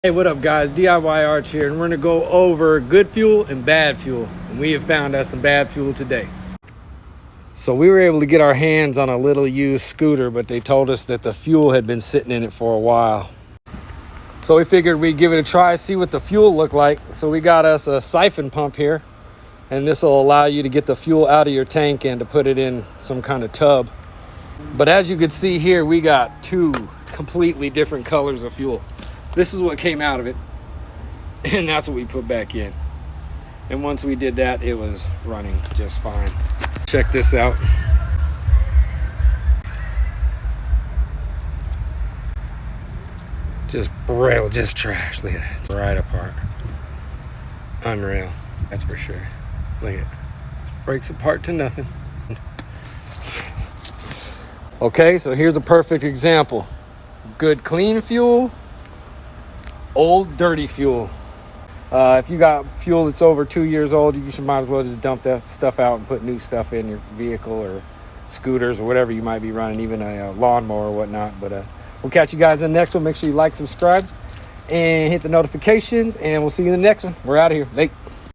Hey, what up guys, DIY Arch here, and we're gonna go over good fuel and bad fuel, and we have found us some bad fuel today. So we were able to get our hands on a little used scooter, but they told us that the fuel had been sitting in it for a while. So we figured we'd give it a try, see what the fuel looked like. So we got us a siphon pump here, and this will allow you to get the fuel out of your tank and to put it in some kind of tub. But as you can see here, we got two completely different colors of fuel. This is what came out of it, and that's what we put back in. And once we did that, it was running just fine. Check this out. Just braille, just trash. Look at that. It's right apart. Unreal, that's for sure. Look at it. Just breaks apart to nothing. Okay, so here's a perfect example. Good clean fuel, old dirty fuel. If you got fuel that's over 2 years old, you might as well just dump that stuff out and put new stuff in your vehicle or scooters or whatever you might be running, even a lawnmower or whatnot. But we'll catch you guys in the next one. Make sure you like, subscribe, and hit the notifications, and we'll see you in the next one. We're out of here. Bye.